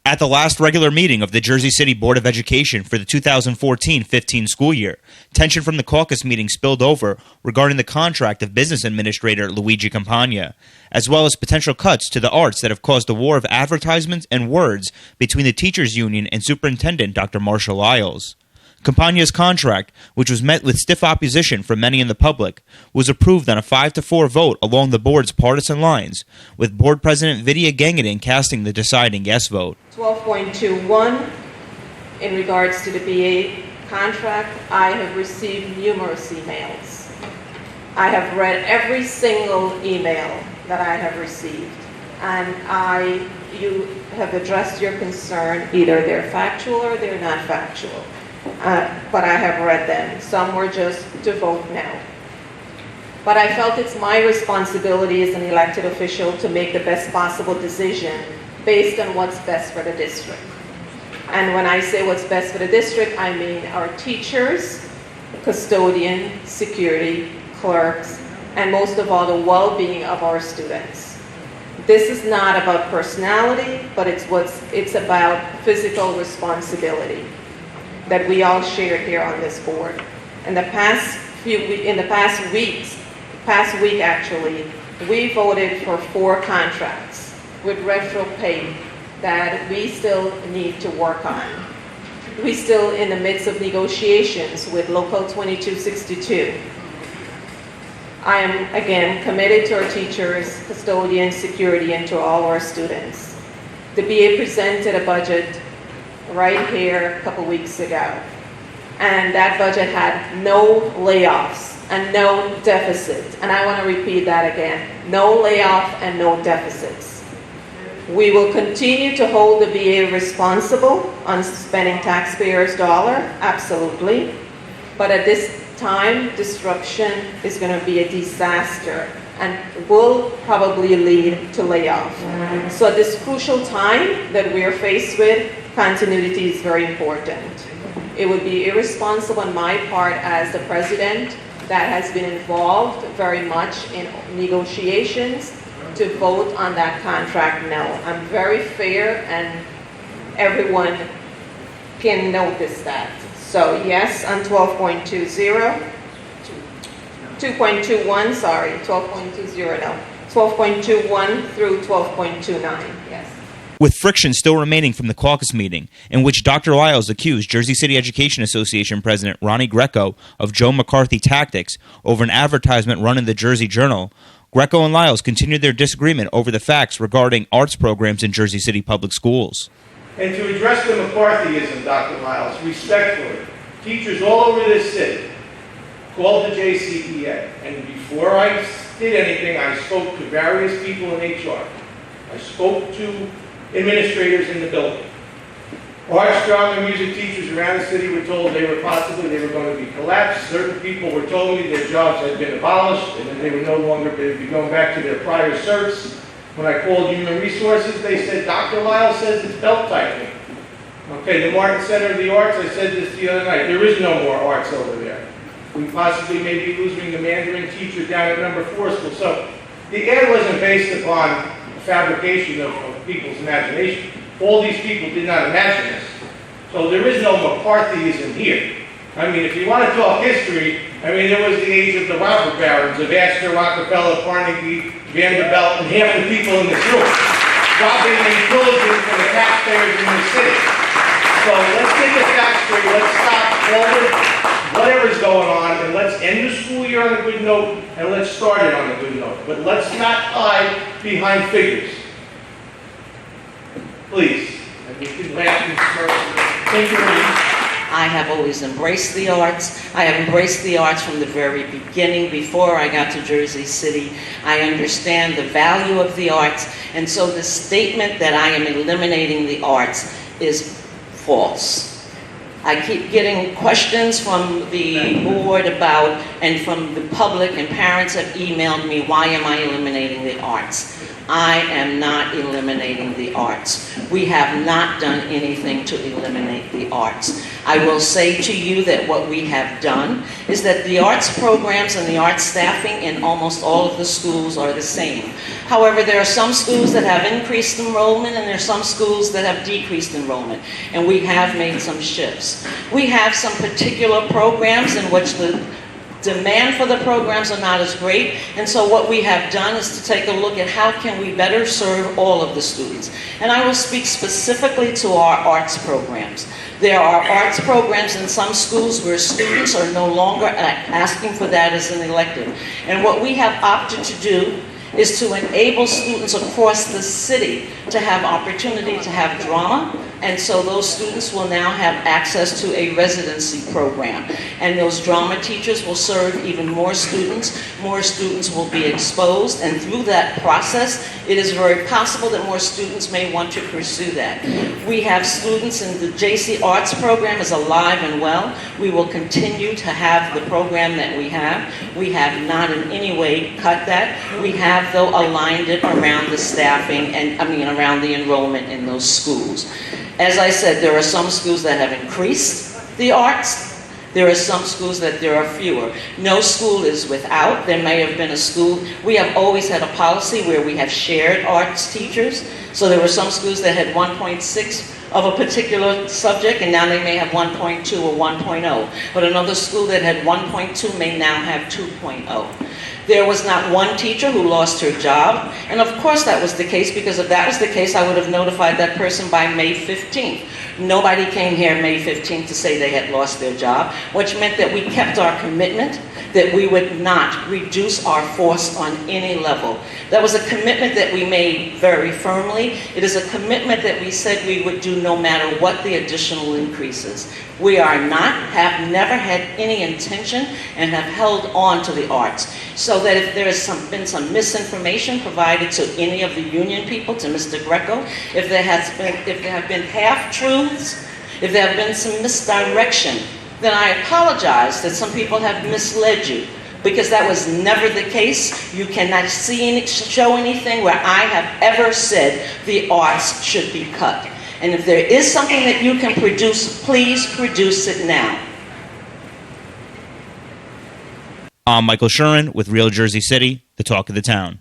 At the last regular meeting of the Jersey City Board of Education for the 2014-15 school year, tension from the caucus meeting spilled over regarding the contract of Business Administrator Luiggi Campana, as well as potential cuts to the arts that have caused a war of advertisements and words between the teachers' union and Superintendent Dr. Marshall Isles. Campana's contract, which was met with stiff opposition from many in the public, was approved on a 5-4 vote along the board's partisan lines, with Board President Vidya Gangadin casting the deciding yes vote. 12.21, in regards to the BA contract, I have received numerous emails. I have read every single email that I have received, and you have addressed your concern. Either they're factual or they're not factual. But I have read them. Some were just to vote no. But I felt it's my responsibility as an elected official to make the best possible decision based on what's best for the district. And when I say what's best for the district, I mean our teachers, custodian, security, clerks, and most of all, the well-being of our students. This is not about personality, but it's about physical responsibility that we all shared here on this board. In the past week actually, we voted for 4 contracts with retro pay that we still need to work on. We're still in the midst of negotiations with Local 2262. I am, again, committed to our teachers, custodians, security, and to all our students. The BA presented a budget right here a couple weeks ago, and that budget had no layoffs and no deficits. And I want to repeat that again: no layoff and no deficits. We will continue to hold the BA responsible on spending taxpayers' dollar, absolutely. But at this time, disruption is going to be a disaster and will probably lead to layoff. So at this crucial time that we are faced with, continuity is very important. It would be irresponsible on my part as the president that has been involved very much in negotiations to vote on that contract no. I'm very fair and everyone can notice that. So yes on 12.20, 2.21, sorry, 12.20 no, 12.21 through 12.29, yes. With friction still remaining from the caucus meeting, in which Dr. Lyles accused Jersey City Education Association President Ronnie Greco of Joe McCarthy tactics over an advertisement run in the Jersey Journal, Greco and Lyles continued their disagreement over the facts regarding arts programs in Jersey City public schools. And to address the McCarthyism, Dr. Lyles, respectfully, teachers all over this city called the JCBOE, and before I did anything, I spoke to various people in HR. I spoke to administrators in the building. Arts, drama, and music teachers around the city were told they were going to be collapsed. Certain people were told me their jobs had been abolished and that they would no longer be going back to their prior certs. When I called Human Resources, they said, Dr. Lyles says it's belt tightening. Okay, the Martin Center of the Arts, I said this the other night, there is no more arts over there. We possibly may be losing the Mandarin teacher down at number 4 school. So the ad wasn't based upon fabrication of people's imagination. All these people did not imagine this. So there is no McCarthyism here. I mean, if you want to talk history, I mean, there was the age of the robber barons, of Astor, Rockefeller, Carnegie, Vanderbilt, and half the people in this room, robbing and pillaging from the taxpayers in this city. So let's get the facts straight. Let's stop all the whatever's going on, and let's end the school year on a good note, and let's start it on a good note. But let's not hide behind figures. Please. And we can laugh and smirk. Thank you very much. I have always embraced the arts. I have embraced the arts from the very beginning. Before I got to Jersey City, I understand the value of the arts. And so the statement that I am eliminating the arts is false. I keep getting questions from the board about, and from the public, and parents have emailed me, why am I eliminating the arts? I am not eliminating the arts. We have not done anything to eliminate the arts. I will say to you that what we have done is that the arts programs and the arts staffing in almost all of the schools are the same. However, there are some schools that have increased enrollment and there are some schools that have decreased enrollment, and we have made some shifts. We have some particular programs in which the demand for the programs are not as great, and so what we have done is to take a look at how can we better serve all of the students. And I will speak specifically to our arts programs. There are arts programs in some schools where students are no longer asking for that as an elective. And what we have opted to do is to enable students across the city to have opportunity to have drama, and so those students will now have access to a residency program. And those drama teachers will serve even more students will be exposed, and through that process, it is very possible that more students may want to pursue that. We have students in the JC Arts program is alive and well. We will continue to have the program that we have. We have not in any way cut that. We have, though, aligned it around the staffing and, around the enrollment in those schools. As I said, there are some schools that have increased the arts. There are some schools that there are fewer. No school is without. There may have been a school. We have always had a policy where we have shared arts teachers. So there were some schools that had 1.6 of a particular subject, and now they may have 1.2 or 1.0. But another school that had 1.2 may now have 2.0. There was not one teacher who lost her job, and of course that was the case, because if that was the case, I would have notified that person by May 15th. Nobody came here May 15th to say they had lost their job, which meant that we kept our commitment that we would not reduce our force on any level. That was a commitment that we made very firmly. It is a commitment that we said we would do no matter what the additional increases. We are not, have never had any intention, and have held on to the arts. So that if there has been some misinformation provided to any of the union people, to Mr. Greco, if there have been half-truths, if there have been some misdirection, then I apologize that some people have misled you, because that was never the case. You cannot show anything where I have ever said the arts should be cut. And if there is something that you can produce, please produce it now. I'm Michael Shuren with Real Jersey City, the talk of the town.